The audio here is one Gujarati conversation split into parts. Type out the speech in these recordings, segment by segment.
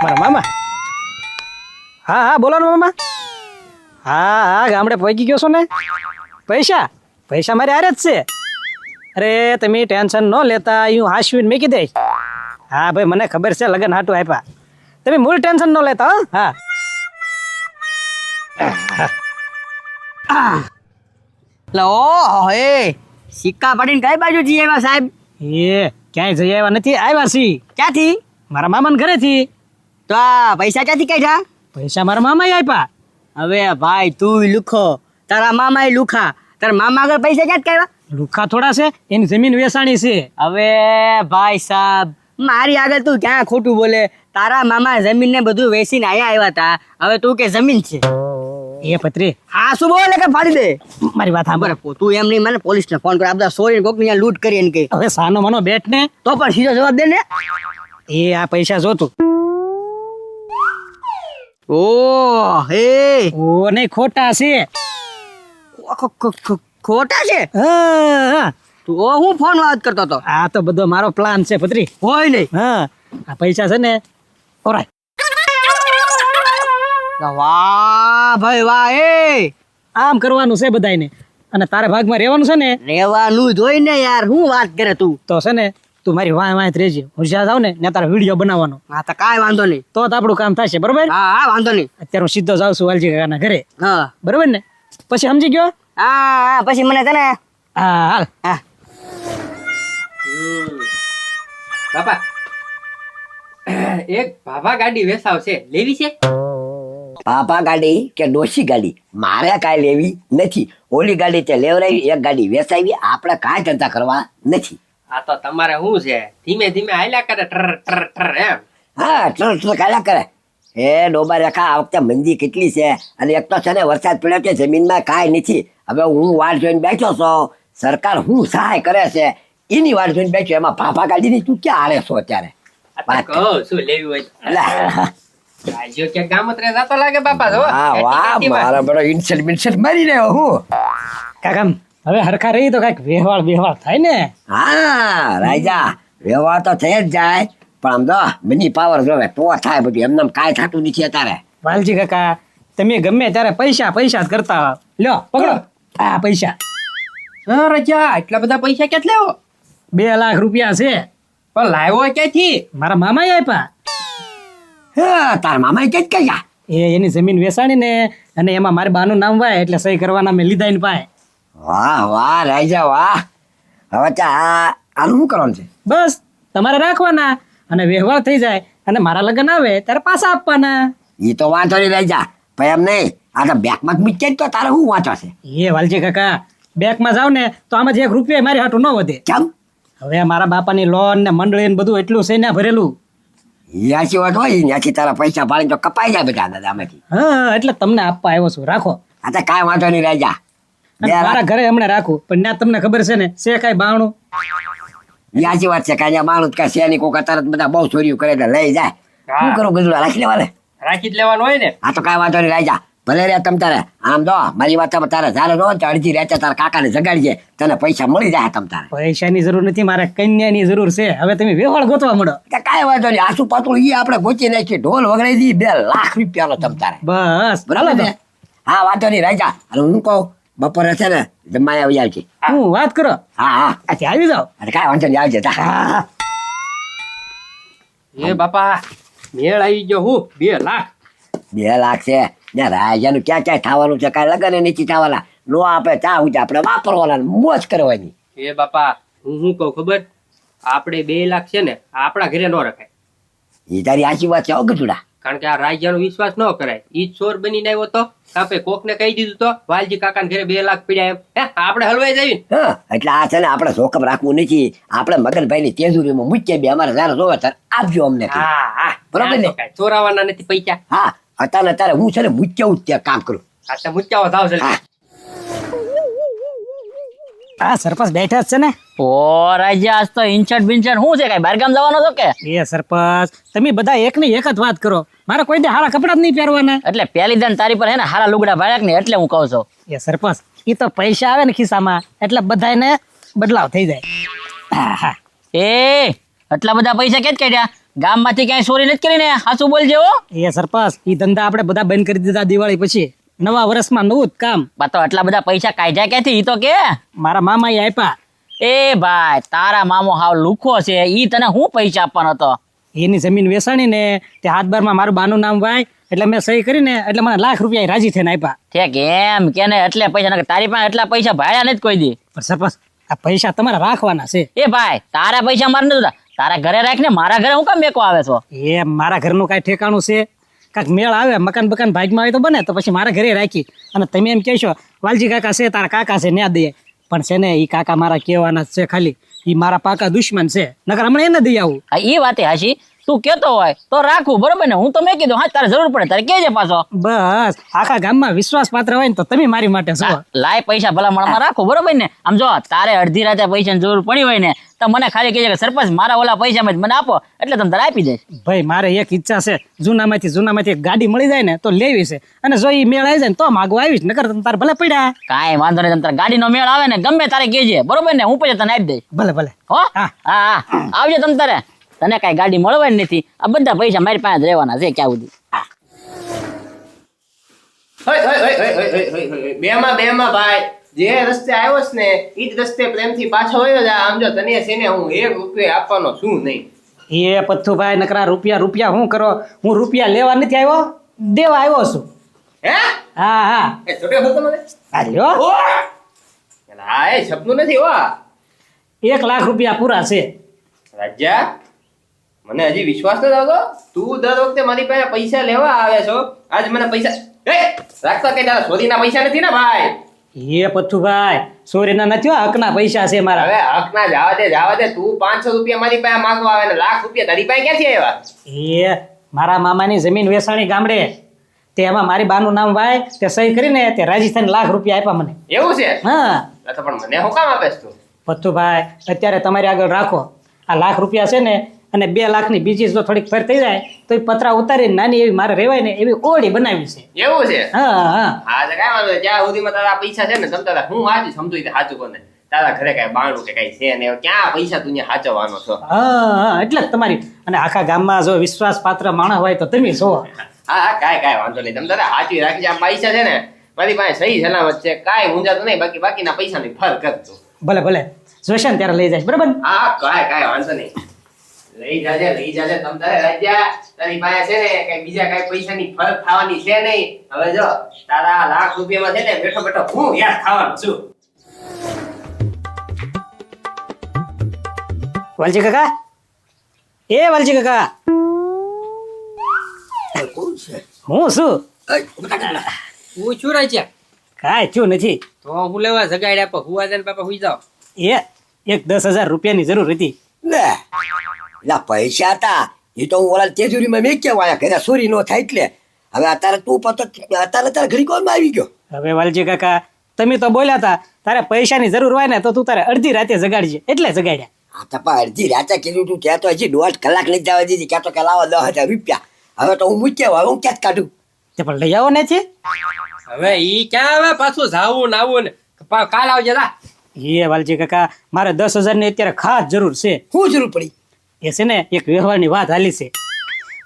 મારા મામા. હા હા બોલો ને મામા. હા હા ગામડે પહોંચી ગયો છો ને. પૈસા મારે હારે જ છે. અરે તમે ટેન્શન ન લેતા, હું હાશવીને મૂકી દઈશ. હા ભાઈ મને ખબર છે લગન હાટું આપ્યા. તમે મૂળ ટેન્શન ન લેતા. હા હે સિક્કા પડીને કઈ બાજુ જઈ આવ્યા સાહેબ? એ ક્યાંય જઈ આવ્યા નથી, આવ્યા છી ક્યાંથી? મારા મામાને ઘરેથી. તો આ પૈસા ક્યાંથી કાઢ્યા? પૈસા મારા મામાએ આપ્યા. હવે ભાઈ તું લુખો, તારા મામા લુખા, તારા મામા આગળ પૈસા ક્યાંથી કાઢ્યા? લુખા થોડા છે, એની જમીન વેચાણી છે. હવે ભાઈ સાહેબ મારી આગળ તું ક્યાં ખોટું બોલે? તારા મામા જમીન ને બધું વેચીને આયા આવ્યા હતા, હવે તું કે જમીન છે. એ પત્રી હા શું બોલે કે ફાડી દે? મારી વાત સાંભળ. બરાબર તું એમ નહીં મને પોલીસ ને ફોન કર, આ બધા સોરી કોક ને લૂંટ કરી એને કે. હવે સાનો મનો બેઠ ને, તો પણ સીધો જવાબ દે ને. એ આ પૈસા જોતું. ઓ હે ઓ નહીં ખોટા છે. ખોટા છે? હા તું હું ફોન વાત કરતો હતો? આ તો બધો મારો પ્લાન છે પત્રી. હોય નહીં. હા આ પૈસા છે ને ઓરાય. વાહ ભાઈ વાહ. એ આમ કરવાનું છે બધાયને, અને તારે ભાગમાં રહેવાનું છે ને. રેવાનું જ હોય ને યાર, હું વાત કરે તું. તો છે ને તું મારી વાય રહેજે. હું જ્યાં જાઉં ને ત્યાં તારો વિડીયો બનાવવાનો. હા તો કાંઈ વાંધો નહીં. તો આપણું કામ થશે બરોબર. હા હા વાંધો નહીં. અત્યારે હું સીધો જાઉં છું વાલજી કાકાના ઘરે. હા બરોબર ને? પછી સમજી ગયો? હા પછી મને તને હા હાલ. હા બાપા એક ભાભા ગાડી વેસાવશે, લેવી છે? પાપા ગાડી કે ડોશી ગાડી મારે કાંઈ લેવી નથી. ઓલી ગાડી તે લેવરાવી, એક ગાડી વેચાવી, આપણે કાંઈ ધંધા કરવા નથી. આ તો તમારે શું છે, ધીમે ધીમે હાલ્યા કરે ટર ટર ટર એમ. હા ટ્રક કાલા કરે. એ ડોબા રેખા આ વખતે મંદી કેટલી છે, અને એક તો છે ને વરસાદ પડ્યો કે જમીનમાં કાંઈ નથી. હવે હું વાટ જોઈને બેઠો છું, સરકાર શું સહાય કરે છે એની વાટ જોઈને બેઠો. એમાં પાપા ગાડીની તું ક્યાં હારે છો અત્યારે? આ તો કહું શું લેવી હોય તો. અલા, રાજ્યો ક્યાંક ગામત્રે જાતો લાગે બાપા. જો વાહ વાહ મારા બરો ઇન્સલ્ટ મારી રહ્યો હું. કાકા હવે હરખા રહી તો કઈક વ્યવહાર થાય ને. હા રાજા વ્યવહાર તો થઈ જ જાય, પણ આમ તો મની પાવર જોવે તો થાય બધું. એમને કાંઈ થતું નથી અત્યારે. વાલજી કાકા તમે ગમે ત્યારે પૈસા જ કરતા હોવ. લ્યો પકડો આ પૈસા. રજા એટલા બધા પૈસા ક્યાંથી લેવો? 2 લાખ રૂપિયા છે. પણ લાવ્યો ક્યાંથી? મારા મામાએ આપ્યા. હા તાર મામા કે જ કયા? એની જમીન વેચાણી ને, અને એમાં મારે બાનું નામ વાય એટલે સહી કરવાના મેં લીધા ને પાય. વાહ વાહ રાજા વાહ. હવે આનું શું કરવાનું છે? બસ તમારે રાખવાના, અને વ્યવહાર થઈ જાય, અને મારા લગ્ન આવે ત્યારે પાછા આપવાના. એ તો વાંધો નહીં રાજા, પણ એમ નહીં, આ તો બેકમાં મૂકી જ તો તારે શું વાંચો છે? એ વાલજી કાકા બેંકમાં જાવ ને તો આમાં એક રૂપિયા મારી હાટું ન વધે. કેમ? હવે મારા બાપાની લોન ને મંડળી ને બધું એટલું છે ને ભરેલું. યાચી વાત હોય ત્યાંથી તારા પૈસા ભાળી તો કપાઈ જાય બધા દાદામાંથી. હા એટલે તમને આપવા આવ્યો છું, રાખો. આ તો કાંઈ વાંધો નહીં રાજા. અને મારા ઘરે હમણાં રાખું, પણ ત્યાં તમને ખબર છે ને છે કાંઈ બાવણું. યાચી વાત છે, કાંઈ માણસ કાંઈ છે નહીં, કોક તરત બધા બહુ ચોરીઓ કરે એટલે લઈ જાય. શું કરું બધું રાખી લેવાને? રાખી જ લેવાનું હોય ને. આ તો કાંઈ વાંધો નહીં રાજા, ભલે રે તમ તારે. આમ તો મારી વાત તારે ઝારે રહો તો અડધી રાતે તારા કાકાને જગાડજે, તને પૈસા મળી જાય તમ તારે. પૈસાની જરૂર નથી, મારે કન્યાની જરૂર છે. હવે તમે વ્યવહાર ગોતવા મળો. કાંઈ વાંધો નહીં, આસુ પાતું એ આપણે ગોચી નાખીએ, ઢોલ વગડાઈ દઈએ, 2 લાખ રૂપિયાનો તમ તારે. બસ બરાબર ને? હા વાંધો નહીં રાજા. અને હું કહું બપોરે છે ને જમવા આવી આવજે. હું વાત કરો. હા હા આથી આવી જાઓ. અરે કાંઈ વાંધો નહીં આવજે. હા એ બાપા મેળ આવી ગયો. હું 2 લાખ 2 લાખ છે ને રાજાનું ક્યાં ક્યાં થવાનું છે? કાંઈ લગન નથી થવાના. નો આપણે ચા ઉઠે આપણે વાપરવાના, મોજ કરવાની. એ બાપા હું શું કહું ખબર? આપણે 2 લાખ છે ને આપણા ઘરે ન રખાય. એ તારી આશી વાત છે અગજુડા. કારણ કે આ રાજ્યનો વિશ્વાસ ન કરાય. ઈ ચોર બનીને આવ્યો તો કાપે કોક ને કહી દીધું તો વાલજી કાકાને ઘરે 2 લાખ પડ્યા એમ. હે આપણે હલવાઈ જઈએ. હા એટલે આ છે ને આપણે જોખમ રાખવું નથી. આપણે મગનભાઈની તેજુરીમાં મૂકીએ બે, અમારે જયારે જોવે ત્યારે આપજો અમને. હા હા બરોબર ને? કાંઈ ચોરાવાના નથી પૈસા. હા અત્યારે હું છે ને મૂક્યા જ ત્યાં કામ કરું. આ તો મુચ્ચાઓ થાવ છે. હા આ સરપંચ બેઠા જ છે ને. ઓ રાજા આજ તો ઇન્ચટ બિન્ચટ શું છે? કઈ બહારગામ જવાનો છો કે? એ સરપંચ તમે બધા એક ની એક જ વાત કરો. મારે કોઈ દે હારા કપડા જ નહીં પહેરવાના. એટલે પહેલી દાન તારી પર હે ને હારા લુગડા ભાડ્યા ને, એટલે હું કહું છું. એ સરપંચ એ તો પૈસા આવે ને ખિસ્સામાં એટલે બધાને બદલાવ થઈ જાય. હા હા એ આટલા બધા પૈસા ક્યાં કાઢ્યા? ગામમાંથી ક્યાંય ચોરી નથી કરીને સાચું બોલજે હો. એ સરપંચ ઈ ધંધા આપણે બધા બંધ કરી દીધા દિવાળી પછી. નવા વર્ષમાં નવું જ કામ. બા તો આટલા બધા પૈસા કાઢ્યા ક્યાંથી ઈ તો કે. મારા મામાએ આપ્યા. એ ભાઈ તારા મામો હાવ લુખો છે, ઈ તને હું પૈસા આપવાનો હતો? એની જમીન વેચાણી ને તે હાથ બારમાં મારું બાનું નામ વાય એટલે મેં સહી કરીને એટલે મને લાખ રૂપિયા રાજી થઈને આપ્યા. ઠેક એમ કે ને એટલે પૈસા નકર તારી પાસે એટલા પૈસા ભાડ્યા નથી કોઈ દી. પણ સરપંચ આ પૈસા તમારે રાખવાના છે. એ ભાઈ તારા પૈસા મારે નથી જોતા. તારા ઘરે રાખ ને, મારા ઘરે હું કામ મેકો આવે છો? એ મારા ઘરનું કાંઈ ઠેકાણું છે? કાંઈક મેળ આવે મકાન બકાન ભાગમાં આવે તો બને, તો પછી મારા ઘરે રાખી અને તમે એમ કહેશો વાલજી કાકા છે તારા કાકા છે ન્યા દઈએ. પણ છે ને એ કાકા મારા કહેવાના જ છે ખાલી. એ મારા પાકા દુશ્મન છે, નકર હમણાં એને દઈ આવું. હા ઈ વાતે હાશી, તું કેતો હોય તો રાખવું બરોબર ને. હું તો મેં કીધું હા તારે જરૂર પડે તારે કેજે પાછો. બસ આખા ગામમાં વિશ્વાસ પાત્ર હોય ને તો તમે મારી માટે છો. લાય પૈસા ભલામણમાં રાખો બરોબર ને. આમ જો તારે અડધી રાતે પૈસાની જરૂર પડી હોય ને તો મને ખાલી કહેજે કે સરપંચ મારા ઓલા પૈસામાં જ મને આપો, એટલે તમે તારે આપી દઈશ. ભાઈ મારે એક ઈચ્છા છે, જૂનામાંથી એક ગાડી મળી જાય ને તો લેવી છે, અને જો એ મેળ આવી જાય ને તો માગવા આવીશ, નકર તમે તારે ભલે પડ્યા. કાંઈ વાંધો નહીં, તમે તારે ગાડીનો મેળ આવે ને ગમે તારે કહેજે બરોબર ને, હું પૈસા તને આપી દઈશ. ભલે ભલે. હો હા. હા હા આવજો તમે તારે. તને કાંઈ ગાડી મળવાની નથી, આ બધા પૈસા મારી પાસે જ રહેવાના છે ક્યાં સુધી. બેમાં ભાઈ જે રસ્તે આવ્યો છે ને ઈ જ રસ્તે પ્રેમથી પાછો વયો જા. આમ જો તને છે ને હું 1 રૂપિયો આપવાનો છું નહીં. એ પથ્થુભાઈ નકરા રૂપિયા શું કરો? હું રૂપિયા લેવા નથી આવ્યો, દેવા આવ્યો છું. હે હા હા એ છોટે હતો મને આલ્યો. હા એ સપનું નથી હો. 1 લાખ રૂપિયા પૂરા છે. રાજા મને હજી વિશ્વાસ નથી આવતો. તું દર વખતે મારી પાસે પૈસા લેવા આવે છો, આજ મને પૈસા રાખતા કઈ તારા ચોરીના પૈસા નથી ને ભાઈ? એ પથ્થુભાઈ સોરીના નથી હો, હકના પૈસા છે મારા. હવે હકના જવા દે. તું 500 રૂપિયા મારી પાસે માંગવા આવે ને લાખ રૂપિયા તારી પાસે ક્યાંથી આવ્યા? એ મારા મામાની જમીન વેચાણી ગામડે, તેમાં મારી બાનું નામ વાય તે સહી કરીને તે રાજસ્થાન લાખ રૂપિયા આપ્યા મને. એવું છે? હા તો પણ મને શું કામ આપેસ તું? પથ્થુભાઈ અત્યારે તમારી આગળ રાખો આ લાખ રૂપિયા છે ને, અને 2 લાખની બીજી જો થોડીક ફેર થઈ જાય તો એ પતરા ઉતારીને નાની એવી મારે રહેવાય ને એવી ઓળી બનાવી છે. એવું છે? હા હા હા તો કાંઈ વાંધો નહીં. જ્યાં સુધીમાં તારા પૈસા છે ને સમતા હું આજે સમજુ સાચું કોને તારા ઘરે કઈ બાણું કે કઈ છે ને ક્યાં પૈસા તું ત્યાં સાચવવાનો છો? હા હા એટલે જ તમારી અને આખા ગામમાં જો વિશ્વાસ પાત્ર માણસ હોય તો તમે છો. હા કાંઈ વાંધો નહીં. તમે તારા સાચવી રાખી. આ પૈસા છે ને મારી પાસે સહી સલામત છે, કાંઈ મૂંઝાતું નહીં. બાકીના પૈસાની ફર કરતું. ભલે ભલે જોશે ને ત્યારે લઈ જાય બરાબર. હા કાંઈ વાંધો નહીં. લઈ જાજે તમ તારે રાજા. તારી પાસે છે ને કઈ બીજા કઈ પૈસાની ફરક થવાની છે નહીં. હવે જો તારા લાખ રૂપિયામાં છે ને બેઠો બેઠો હું યાદ ખાવાનો છું. વાલજી કાકા, એ વાલજી કાકા, હું શું હું છું રાજા. કાંઈ થયું નથી. તો હું લેવા જગાડ્યા પર હુવા જાય પાપા હુઈ જાવ. એ એક 10,000 રૂપિયાની જરૂર હતી. લે એટલે પૈસા હતા એ તો હું ઓલા તેજુરીમાં મેં કેવા આયા ઘરે ચોરી નો થાય એટલે. હવે અત્યારે તું અત્યારે તારે ઘડી કોલમાં આવી ગયો. હવે વાલજી કાકા તમે તો બોલ્યા હતા તારે પૈસાની જરૂર હોય ને તો તું તારે અડધી રાતે જગાડજે, એટલે જગાડ્યા. હા તો પણ અડધી રાતે કીધું તું ત્યાં તો હજી 1.5 કલાક લઈ જવા દીધી. ક્યાં તો કે લાવો 10,000 રૂપિયા. હવે તો હું મૂક્યા હવે હું ક્યાં કાઢું? તે પણ લઈ આવો ને છે. હવે ઈ ક્યાં આવે પાછું જાવું ને આવું ને કાલ આવજે તા. એ વાલજી કાકા મારે 10,000 ની અત્યારે ખાસ જરૂર છે. શું જરૂર પડી? એ છે ને એક વ્યવહારની વાત હાલી છે,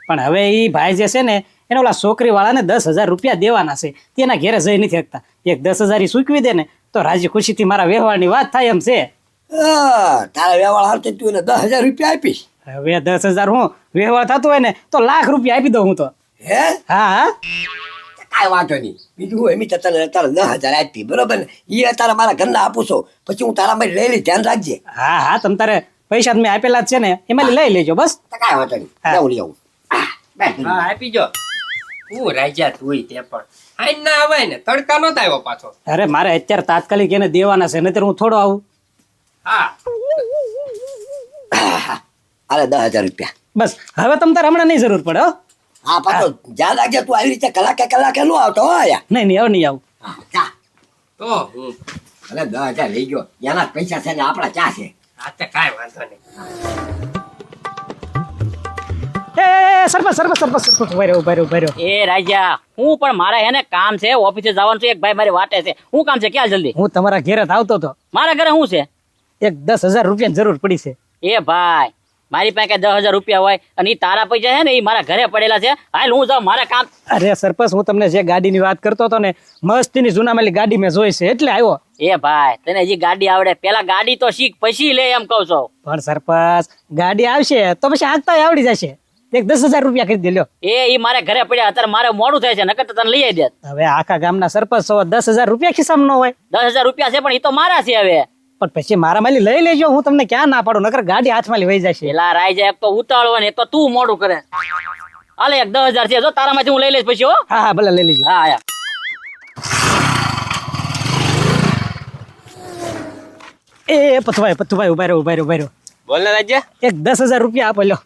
પણ હવે એ ભાઈ જે છે ને એને ઓલા છોકરી વાળાને 10,000 રૂપિયા દેવાના છે, તેના ઘેરે જઈ નથી શકતા. એક 10,000 ઈ ચૂકવી દે ને તો રાજી ખુશીથી મારા વ્યવહારની વાત થાય એમ છે. તારા વ્યવહાર હાલતો તું એને 10,000 રૂપિયા આપીશ. હવે 10,000 હું વ્યવહાર થતો હોય ને તો લાખ રૂપિયા આપી દઉં હું તો. હે હા હા કાંઈ વાંધો નહીં. બીજું હું એમ તને અત્યારે 10,000 આપી બરોબર ને, એ અત્યારે મારા ઘરના આપું છો પછી હું તારા માટે લઈ લઈ ધ્યાન રાખજે. હા હા તમ તારે પૈસા મેં આપેલા જ છે ને એમાં લઈ લેજો બસ. કાંઈ વાંધો નહીં. હા. જાઉં લઈ આવું. હા આપી જો. હું રાજા તું તે પણ આઈ ના આવે ને તડકા નતો આવ્યો પાછો. અરે મારે અત્યારે તાત્કાલિક એને દેવાના છે, નહીતર હું થોડો આવું. હા અરે 10,000 રૂપિયા. બસ હવે તમ તારે હમણાં નહીં જરૂર પડે હો. હા પાછો ધ્યાન રાખજે તું આવી રીતે કલાકે ન આવતો હો આયા. નહીં હવે નહીં આવું. હા ચા. તો હું અરે 10,000 લઈ ગયો. એના જ પૈસા છે ને આપણા ચા છે. આ તો કાંઈ વાંધો નહીં. એ સરપંચ ઉભા રહ્યો. એ રાજા હું પણ મારે એને કામ છે, ઓફિસે જવાનું છે. એક ભાઈ મારી વાટે છે. હું કામ છે ક્યાં જલ્દી? હું તમારા ઘેરે જ આવતો હતો. મારા ઘરે શું છે? એક 10,000 રૂપિયાની જરૂર પડી છે. એ ભાઈ મારી પાસે કઈ 10,000 રૂપિયા હોય અને ઈ તારા પૈસા છે ને એ મારા ઘરે પડેલા છે. હાલ હું જાઉં મારા કામ. અરે સરપંચ, હું તમને જે ગાડીની વાત કરતો હતો ને, મસ્તીની જૂનામાલી ગાડી મેં જોઈ છે એટલે આવ્યો. એ ભાઈ તને હજી ગાડી આવડે? પેલા ગાડી તો શીખ પછી લે એમ કહું છું. પણ સરપંચ, ગાડી આવશે તો પછી હાંકતા આવડી જશે. એક 10,000 રૂપિયા કરી દે લ્યો. એ મારે ઘરે પડ્યા, અત્યારે મારે મોડું થાય છે, નકર તો તને લઈ આવી દેત. હવે આખા ગામના સરપંચ છો, 10,000 રૂપિયા ખિસ્સામાં ન હોય. 10,000 રૂપિયા છે પણ એ તો મારા છે. હવે પણ પછી મારા માલી લઈ લેજો, હું તમને ક્યાં ના પાડું, નકર ગાડી હાથમાં લઈ જશે. પેલા રાય એક તો ઉતાળો ને એક તો તું મોડું કરે. હાલે એક 10,000 છે, જો તારામાંથી હું લઈ લઈશ પછી. હો હા હા, ભલે લઈ લેજો. હા આયા. એ પથુભાઈ ઉભા રહ્યો. બોલ ને રાજ્ય. એક 10,000 રૂપિયા આપો લ્યો.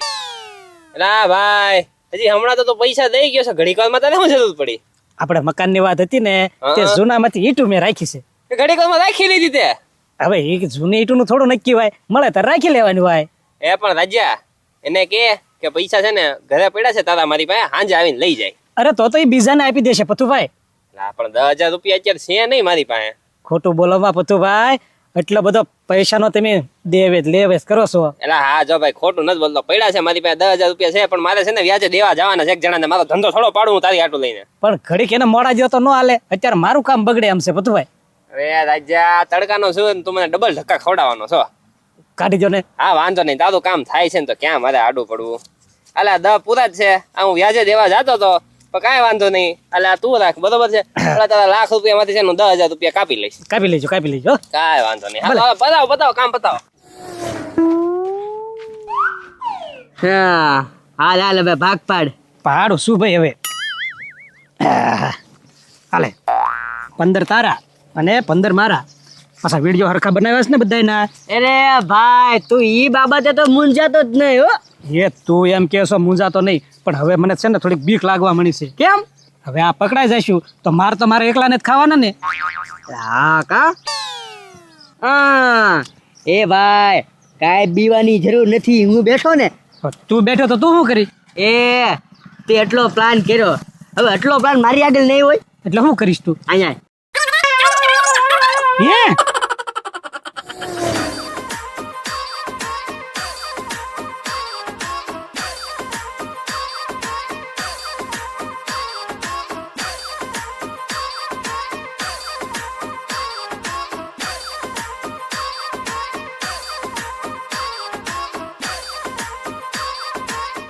ના ભાઈ, હજી હમણાં તો પૈસા દઈ ગયો છે. ઘડીક વારમાં તારે શું જરૂર પડી? આપણે મકાનની વાત હતી ને, તે જૂનામાંથી ઈંટું મેં રાખી છે. ઘડીક વારમાં રાખી લીધી તે. હવે એ જૂની ઈંટુનું થોડું નક્કી હોય, મળે તો રાખી લેવાની હોય. એ પણ રાજ્ય એને કે પૈસા છે ને ઘરે પડ્યા છે તારા મારી પાસે, હાંજે આવીને લઈ જાય. અરે તો એ બીજાને આપી દેશે પથુભાઈ. ના પણ 10,000 રૂપિયા અત્યારે છે નહીં મારી પાસે. ખોટું બોલોમાં પથુભાઈ, એટલો બધો પૈસાનો તમે લેવેચ કરો છો. એટલે હા જો ભાઈ, ખોટું નથી બોલતો. પડ્યા છે મારી પાસે 10,000 રૂપિયા છે, પણ મારે છે ને વ્યાજે દેવા જવાના છે એક જણાને. મારો ધંધો થોડો પાડું હું તારી આટું લઈને. પણ ઘડીક એને મોડા જેવો તો ન હાલે. અત્યારે મારું કામ બગડે એમ છે પથુભાઈ. અરે રાજ્યા, તડકાનો છું ને તું મને ડબલ ધક્કા ખવડાવવાનો છો. કાઢી દો ને. હા વાંધો નહીં, તારું કામ થાય છે ને તો ક્યાં મારે આડું પડવું. અલા 10 પૂરા જ છે. આ હું વ્યાજે દેવા જતો હતો પણ કાંઈ વાંધો નહીં. અલા તું રાખ, બરોબર છે. તારા લાખ રૂપિયા માંથી છે ને 10,000 રૂપિયા કાપી લઈશ. કાપી લેજો. કાંઈ વાંધો નહીં. હા બતાવો કામ બતાવો. હા હાલ હવે ભાગ પાડ. પાડું શું ભાઈ હવે? હાલે 15 તારા અને 15 મારા. પાછા વિડીયો હરખા બનાવ્યા છે ને બધાયના. અરે ભાઈ તું ઈ બાબતે તો મૂંઝાતો જ નહીં હો. એ તું એમ કહેશો મૂંઝાતો નહીં, પણ હવે મને છે ને થોડીક બીક લાગવા મળી છે. કેમ? હવે આ પકડાઈ જઈશું તો મારે એકલાને જ ખાવાના ને. હા કા હા એ ભાઈ કાંઈ બીવાની જરૂર નથી, હું બેઠો ને. તું બેઠો તો તું શું કરી? એ તે એટલો પ્લાન કર્યો, હવે એટલો પ્લાન મારી આગળ નહીં હોય એટલે શું કરીશ તું? અહીંયા હે